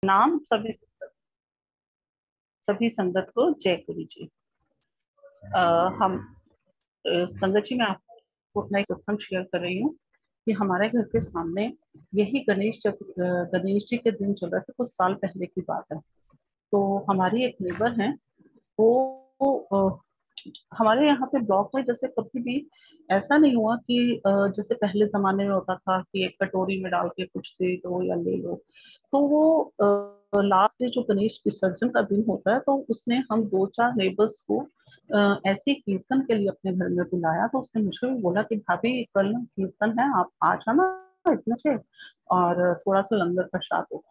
नाम सभी संगत को जय गुरु जी। हम संगत जी, मैं आपको अपना एक सत्संग शेयर कर रही हूँ कि हमारे घर के सामने यही गणेश जी के दिन चल रहे थे, कुछ साल पहले की बात है। तो हमारी एक नेबर है, वो हमारे यहाँ पे ब्लॉक में जैसे कभी भी ऐसा नहीं हुआ कि जैसे पहले जमाने में होता था कि एक कटोरी में डाल के कुछ दे दो या ले लो। तो वो लास्ट डे जो गणेश विसर्जन का दिन होता है, तो उसने हम दो चार नेबर्स को ऐसे ही कीर्तन के लिए अपने घर में बुलाया। तो उसने मुझे भी बोला कि भाभी कल ना कीर्तन है, आप आ जाना इतने से, और थोड़ा सा लंगर प्रसाद होगा।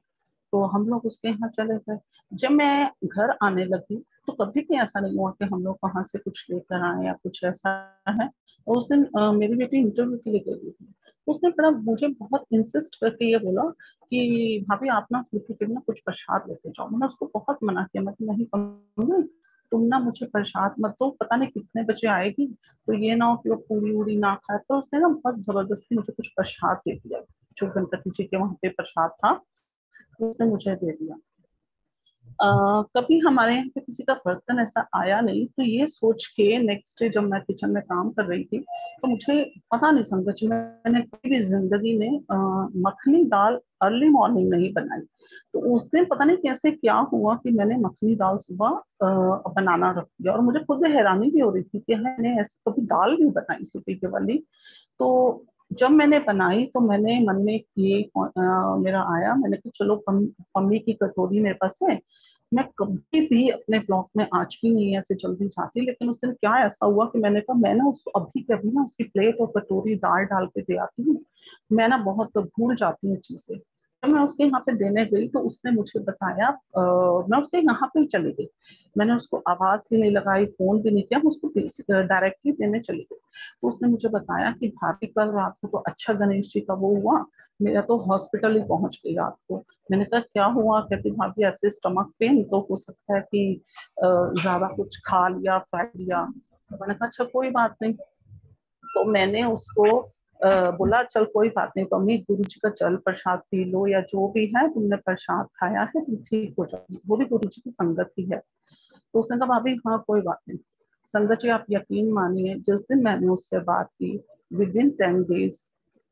तो हम लोग उसके यहाँ चले गए। जब मैं घर आने लगी तो कभी भी ऐसा नहीं हुआ कि हम लोग वहां से कुछ लेकर आए या कुछ ऐसा है। और उस दिन मेरी बेटी इंटरव्यू के लिए गई हुई थी। उसने बड़ा मुझे बहुत इंसिस्ट करके ये बोला कि भाभी आप ना स्लीपी के लिए ना कुछ प्रसाद लेके जाओ। मैंने उसको बहुत मना किया, मैं नहीं कहूँगी, तुम ना मुझे प्रसाद मत दो, पता नहीं कितने बजे आएगी, तो ये ना हो कि वो पूरी उड़ी ना खाए। तो उसने ना बहुत जबरदस्ती मुझे कुछ प्रसाद दे दिया, जो गणपति जी के वहां पे प्रसाद था उसने मुझे दे दिया। कभी हमारे यहाँ पे किसी का बर्तन ऐसा आया नहीं, तो ये सोच के नेक्स्ट डे जब मैं किचन में काम कर रही थी, तो मुझे पता नहीं समझा कि मैंने कभी भी जिंदगी में मखनी दाल अर्ली मॉर्निंग नहीं बनाई। तो उस दिन पता नहीं कैसे क्या हुआ कि मैंने मखनी दाल सुबह बनाना रख दिया, और मुझे खुद हैरानी भी हो रही थी कि मैंने ऐसी कभी दाल भी बनाई सूपी के वाली। तो जब मैंने बनाई तो मैंने मन में ये मेरा आया, मैंने कहा चलो मम्मी की कटोरी मेरे पास है। मैं कभी भी अपने ब्लॉग में आज भी नहीं ऐसे जल्दी जाती, लेकिन उस दिन क्या ऐसा हुआ कि मैंने कहा मैं ना उसको अभी के अभी ना उसकी प्लेट और कटोरी दाल डाल के दे आती हूँ। मैं ना बहुत भूल जाती हूँ चीजें। जब मैं उसके यहाँ पे देने गई तो उसने मुझे बताया, मैं उसके यहाँ पे ही चली गई। मैंने उसको आवाज भी नहीं लगाई, फोन भी नहीं किया, मैं उसको डायरेक्टली देने चली गई। तो उसने मुझे बताया कि भाभी कल रात को तो अच्छा गणेश जी का वो हुआ, मेरा तो हॉस्पिटल ही पहुंच गई रात को। मैंने कहा क्या हुआ? कहती भाभी ऐसे स्टमक पेन, तो हो सकता है कि ज्यादा कुछ खा लिया, फ्राई लिया। तो मैंने कहा अच्छा कोई बात नहीं। तो मैंने उसको बोला चल कोई बात नहीं मम्मी, गुरु जी का जल प्रसाद पी लो या जो भी है, तुमने प्रसाद खाया है तुम ठीक हो जाओ, वो भी गुरु जी की संगत ही है। तो उसने कहा भाभी हाँ कोई बात नहीं। संगत जी आप यकीन मानिए, जिस दिन मैंने उससे बात की, विद इन 10 डेज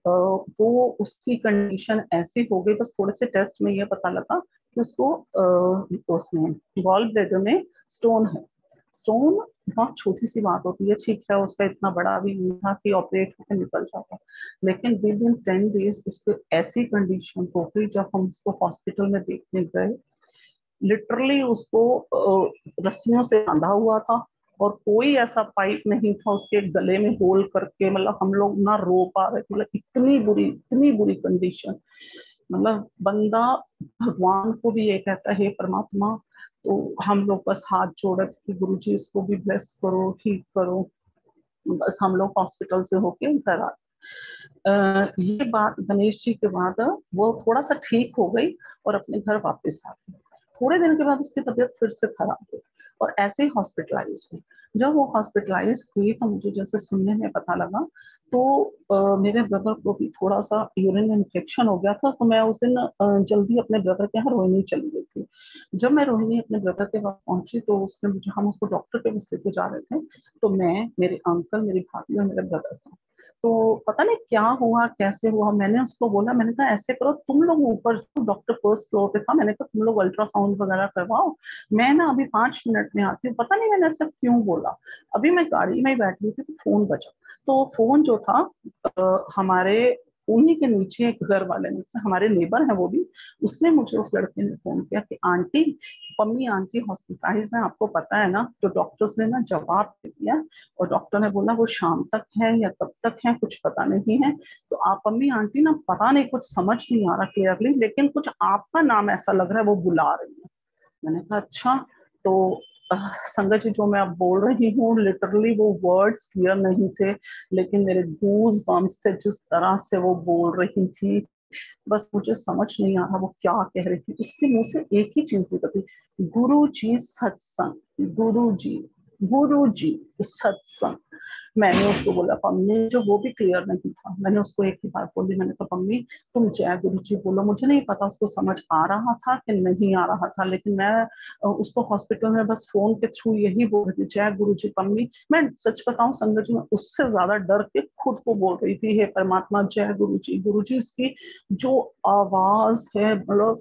वो उसकी कंडीशन ऐसी हो गई। बस थोड़े से टेस्ट में ये पता लगा कि उसको उसमें गॉल ब्लैडर में स्टोन है। स्टोन बहुत छोटी सी बात होती है, ठीक है, उसका इतना बड़ा भी नहीं था कि ऑपरेट होकर निकल जाता। लेकिन विद इन 10 डेज उसको ऐसी कंडीशन हो गई, जब हम उसको हॉस्पिटल में देखने गए, लिटरली उसको रस्सियों से बांधा हुआ था, और कोई ऐसा पाइप नहीं था उसके गले में होल करके, मतलब हम लोग ना रो पा रहे थे, मतलब इतनी बुरी कंडीशन। मतलब बंदा भगवान को भी ये कहता है हे परमात्मा। तो हम लोग बस हाथ जोड़े थे कि गुरु जी इसको भी ब्लेस करो, ठीक करो। बस हम लोग हॉस्पिटल से होके घर आ। ये बात गणेश जी के बाद वो थोड़ा सा ठीक हो गई और अपने घर वापस आ गई। थोड़े दिन के बाद उसकी तबीयत फिर से खराब हुई और ऐसे ही हॉस्पिटलाइज हुई। जब वो हॉस्पिटलाइज हुई तो मुझे जैसे सुनने में पता लगा, तो मेरे ब्रदर को भी थोड़ा सा यूरिन में इन्फेक्शन हो गया था। तो मैं उस दिन जल्दी अपने ब्रदर के यहाँ रोहिणी चली गई थी। जब मैं रोहिणी अपने ब्रदर के पास पहुंची तो उसने मुझे, हम उसको डॉक्टर के पास लेके जा रहे थे, तो मैं, मेरे अंकल, मेरी भाभी और मेरा ब्रदर था। तो पता नहीं क्या हुआ कैसे हुआ, मैंने उसको बोला, मैंने कहा ऐसे करो तुम लोग ऊपर जाओ, डॉक्टर फर्स्ट फ्लोर पे था, मैंने कहा तुम लोग अल्ट्रासाउंड वगैरह करवाओ, मैं ना अभी 5 मिनट में आती हूँ। पता नहीं मैंने ऐसा क्यों बोला। अभी मैं गाड़ी में ही बैठी थी तो फोन बजा। तो फोन जो था, हमारे उन्हीं के नीचे एक घर वाले में से, हमारे नेबर हैं वो भी, उसने मुझे, उस लड़के ने फोन किया कि आंटी, पम्मी आंटी हॉस्पिटलाइज है, आपको पता है ना। तो डॉक्टर्स ने ना जवाब दे दिया, और डॉक्टर ने बोला वो शाम तक है या कब तक है कुछ पता नहीं है। तो आप अम्मी आंटी ना, पता नहीं कुछ समझ नहीं आ रहा क्लियरली, लेकिन कुछ आपका नाम ऐसा लग रहा है वो बुला रही है। मैंने कहा अच्छा। तो संगत जी जो मैं अब बोल रही हूँ, लिटरली वो वर्ड्स क्लियर नहीं थे, लेकिन मेरे गूज बम्स थे जिस तरह से वो बोल रही थी। बस मुझे समझ नहीं आ रहा वो क्या कह रही थी। उसके मुंह से एक ही चीज निकलती, गुरु जी सत्संग, गुरु जी सत्संग। मैंने उसको बोला पम्मी, जो वो भी क्लियर नहीं था, मैंने उसको एक ही बात बोली, मैंने कहा पम्मी तुम जय गुरु जी बोलो। मुझे नहीं पता उसको समझ आ रहा था कि नहीं आ रहा था, लेकिन मैं उसको हॉस्पिटल में बस फोन के थ्रू यही बोल रही थी, जय गुरु जी पम्मी। मैं सच बताऊं संगत जी, मैं उससे ज्यादा डर के खुद को बोल रही थी, हे परमात्मा जय गुरु जी। गुरु जी इसकी जो आवाज है, मतलब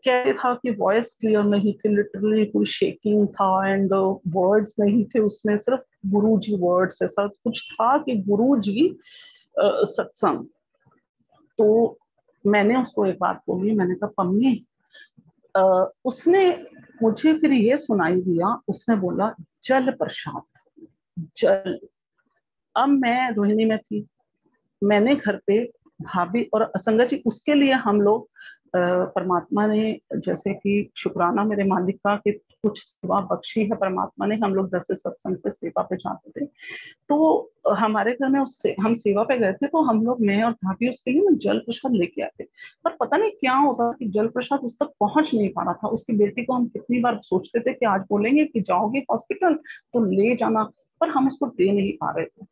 क्या था कि वॉइस क्लियर नहीं थी, लिटरली कोई शेकिंग था, एंड वर्ड्स नहीं थे उसमें, सिर्फ गुरु जी वर्ड्स, ऐसा कुछ था कि गुरु जी सत्संग। तो मैंने उसको एक बात बोली, मैंने कहा पम्मी, उसने मुझे फिर ये सुनाई दिया, उसने बोला जल प्रसाद, जल। अब मैं रोहिणी में थी, मैंने घर पे भाभी और संगत जी, उसके लिए हम लोग परमात्मा ने जैसे कि शुक्राना मेरे मालिक का कि कुछ सेवा बख्शी है परमात्मा ने, हम लोग जैसे सत्संग पे सेवा पे जाते थे, तो हमारे घर में उससे हम सेवा पे गए थे, तो हम लोग, मैं और भाभी, उसके लिए ना जल प्रसाद लेके आए थे। पर पता नहीं क्या होता कि जल प्रसाद उस तक पहुंच नहीं पा रहा था। उसकी बेटी को हम कितनी बार सोचते थे कि आज बोलेंगे कि जाओगे हॉस्पिटल तो ले जाना, पर हम उसको दे नहीं पा रहे थे।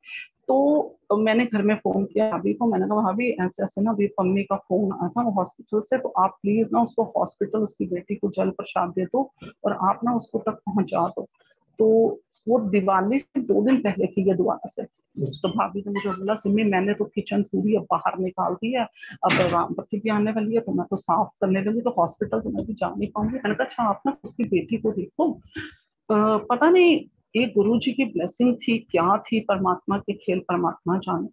तो मैंने घर में फोन किया भाभी को, मैंने कहा भाभी ऐसे ऐसे ना अभी पम्मी का फोन आया था वो हॉस्पिटल से, तो आप प्लीज ना उसको हॉस्पिटल उसकी बेटी को जल प्रसाद दे दो और आप ना उसको तक पहुंचा दो। तो वो दिवाली से 2 दिन पहले की ये दुआ से, तो भाभी ने मुझे बोला सिमी मैंने तो किचन पूरी अब बाहर निकाल दी है, अब रामपति भी आने वाली है तो मैं तो साफ करने लगी, तो हॉस्पिटल तो मैं भी जा नहीं पाऊंगी। मैंने कहा अच्छा आप ना उसकी बेटी को देखो, पता नहीं ये गुरु जी की ब्लेसिंग थी क्या थी, परमात्मा के खेल परमात्मा जाने।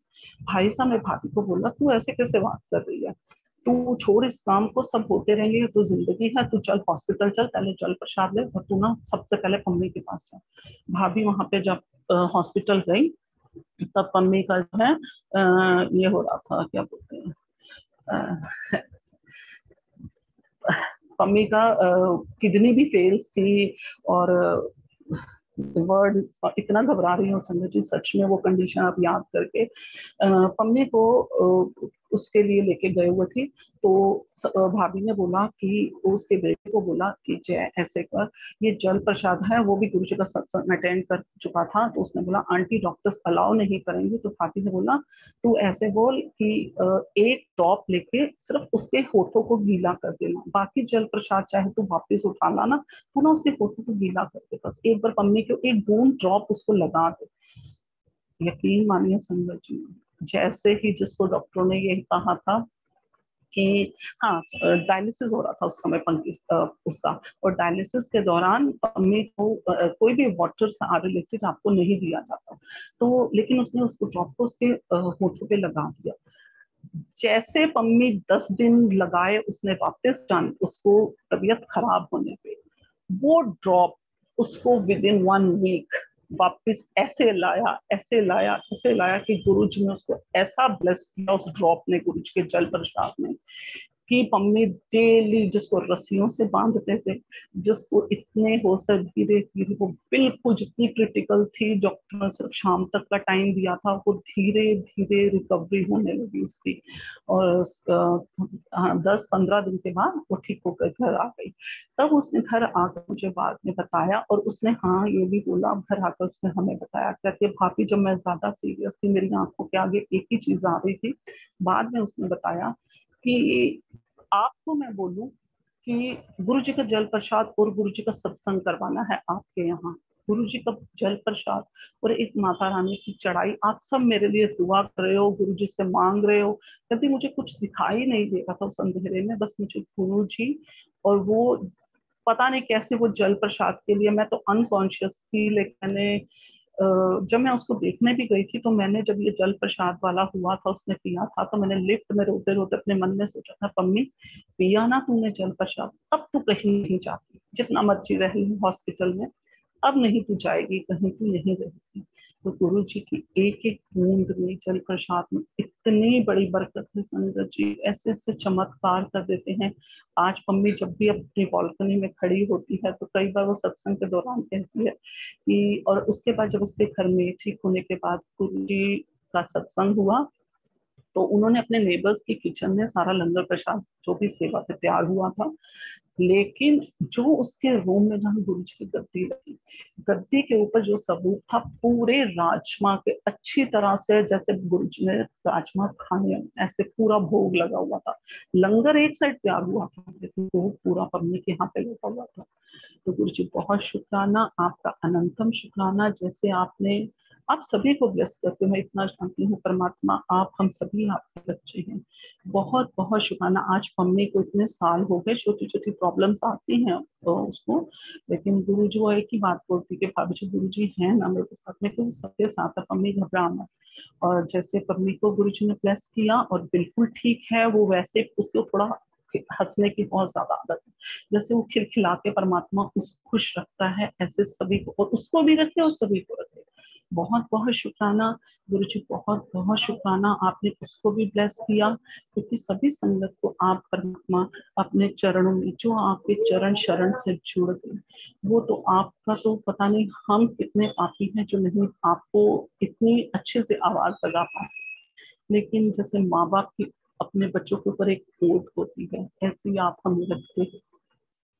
भाई साहब ने भाभी को बोला तू ऐसे कैसे बात कर रही है, तू छोड़ इस काम को, सब होते रहेंगे, तो जिंदगी है, तू चल हॉस्पिटल चल, पहले जल प्रसाद ले और तू ना सबसे पहले पम्मी के पास जा। भाभी वहां पे जब हॉस्पिटल गई तब पम्मी का जो है ये हो रहा था, क्या बोलते हैं, पम्मी का किडनी भी फेल्स थी, और वर्ड इतना घबरा रही हूँ संजय जी, सच में वो कंडीशन आप याद करके। पम्मी को उसके लिए लेके गए हुए थे, तो भाभी ने बोला कि उसके बेटे को बोला कि जय ऐसे कर, ये जल प्रसाद है, वो भी गुरु जी का सत्संग अटेंड कर चुका था, तो उसने बोला आंटी डॉक्टर्स अलाउ नहीं करेंगे, तो भाभी ने बोला तू ऐसे बोल कि एक ड्रॉप लेके सिर्फ उसके होठों को गीला कर देना, बाकी जल प्रसाद चाहे तू वापिस उठा लाना, तू ना उसके होठों को गीला कर दे, बस एक बार पम्मी को एक बूंद ड्रॉप उसको लगा दे। यकीन मानिए संगत जी, जैसे ही जिसको डॉक्टरों ने यही कहा था कि हाँ डायलिसिस हो रहा था उस समय पंकज उसका, और डायलिसिस के दौरान पम्मी को कोई भी वाटर से रिलेटेड आपको नहीं दिया जाता, तो लेकिन उसने उसको ड्रॉप को उसके होठों पे लगा दिया। जैसे पम्मी 10 दिन लगाए उसने वापस जान उसको तबीयत खराब होने पे, वो ड्रॉप उसको विद इन 1 वीक वापस ऐसे लाया, ऐसे लाया, ऐसे लाया कि गुरुजी ने उसको ऐसा ब्लेस किया उस ड्रॉप ने, गुरुजी के जल प्रसाद में, कि पम्मी डेली जिसको रस्सियों से बांधते थे, जिसको इतने हो सके धीरे धीरे, वो बिल्कुल जितनी क्रिटिकल थी, डॉक्टर ने सिर्फ शाम तक का टाइम दिया था, वो धीरे धीरे रिकवरी होने लगी उसकी, और 10-15 दिन के बाद वो ठीक होकर घर आ गई। तब उसने घर आकर मुझे बाद में बताया, और उसने हाँ ये भी बोला, घर आकर उसने हमें बताया, कहती है भाभी जब मैं ज्यादा सीरियस थी, मेरी आंखों के आगे एक ही चीज आ रही थी, बाद में उसने बताया कि आपको मैं बोलूं कि गुरु जी का जल प्रसाद और गुरु जी का सत्संग करवाना है आपके यहाँ, गुरु जी का जल प्रसाद और एक माता रानी की चढ़ाई, आप सब मेरे लिए दुआ कर रहे हो, गुरु जी से मांग रहे हो, कभी मुझे कुछ दिखाई नहीं दे रहा था उस अंधेरे में, बस मुझे गुरु जी, और वो पता नहीं कैसे वो जल प्रसाद के लिए, मैं तो अनकॉन्शियस थी, लेकिन मैंने जब मैं उसको देखने भी गई थी, तो मैंने जब ये जल प्रसाद वाला हुआ था उसने पिया था, तो मैंने लिफ्ट में रोते रोते अपने मन में सोचा था पम्मी पिया ना तूने जल प्रसाद, अब तू कहीं नहीं जाती, जितना मर्जी रही हॉस्पिटल में, अब नहीं तू जाएगी कहीं, तू यहीं रहेगी। तो गुरु जी की एक एक बूंद में, जल प्रसाद में इतनी बड़ी बरकत है संगत जी, ऐसे ऐसे चमत्कार कर देते हैं। आज मम्मी जब भी अपनी बालकनी में खड़ी होती है, तो कई बार वो सत्संग के दौरान कहती है कि, और उसके बाद जब उसके घर में ठीक होने के बाद गुरु जी का सत्संग हुआ, तो उन्होंने अपने नेबर्स की किचन में सारा लंगर प्रसाद जो भी सेवा पे तैयार हुआ था, लेकिन जो उसके रूम में जहाँ गुरु जी की गद्दी रखी, गद्दी के ऊपर जो सबूत था पूरे राजमा के अच्छी तरह से, जैसे गुरु जी ने राजमा खाने ऐसे पूरा भोग लगा हुआ था। लंगर एक साइड तैयार हुआ था लेकिन वो पूरा पन्नी के यहाँ पे लगा हुआ था। तो गुरु जी बहुत शुक्राना, आपका अनंतम शुक्राना। जैसे आपने आप सभी को ब्लेस करते हो, मैं इतना जानती हूँ परमात्मा आप हम सभी आपके बच्चे हैं। बहुत बहुत शुक्राना। आज मम्मी को इतने साल हो गए, छोटी छोटी प्रॉब्लम्स आती हैं तो उसको, लेकिन गुरु जी वो एक ही बात बोलती कि भाभी जी गुरु जी है ना मेरे साथ में, तो सबके साथ है, मम्मी घबराना। और जैसे मम्मी को गुरु जी ने ब्लेस किया और बिल्कुल ठीक है, वो वैसे उसको थोड़ा हंसने की बहुत ज्यादा आदत है, जैसे वो खिलखिला के परमात्मा उसको खुश रखता है, ऐसे सभी को, और उसको भी रखे और सभी को रखे। बहुत बहुत शुक्राना गुरु जी, बहुत बहुत शुक्राना, आपने उसको भी ब्लेस किया, क्योंकि सभी संगत को आप परमात्मा अपने चरणों में, जो आपके चरण शरण से जुड़ गए, वो तो आपका तो पता नहीं हम कितने पापी हैं जो नहीं आपको इतनी अच्छे से आवाज लगा पाते। लेकिन जैसे माँ बाप की अपने बच्चों के ऊपर एक ओट होती है, ऐसे ही आप हमें रखते हैं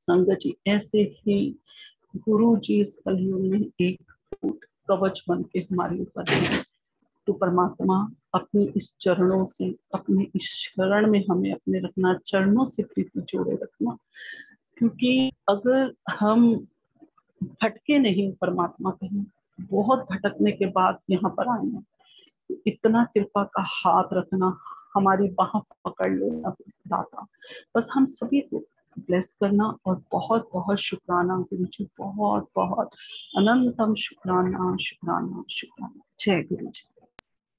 संगत जी, ऐसे ही गुरु जी इस कलयुग में एक कवच बन के हमारे ऊपर है। तो परमात्मा अपनी इस चरणों से, अपने इस शरण में हमें अपने रखना, चरणों से प्रीति जोड़े रखना, क्योंकि अगर हम भटके नहीं परमात्मा कहीं, बहुत भटकने के बाद यहाँ पर आए हैं, तो इतना कृपा का हाथ रखना, हमारी बाह पकड़ लेना दाता, बस हम सभी को ब्लेस करना। और बहुत बहुत शुक्राना गुरु जी, बहुत बहुत अनंतम शुक्राना शुक्राना शुक्राना। जय गुरु जी।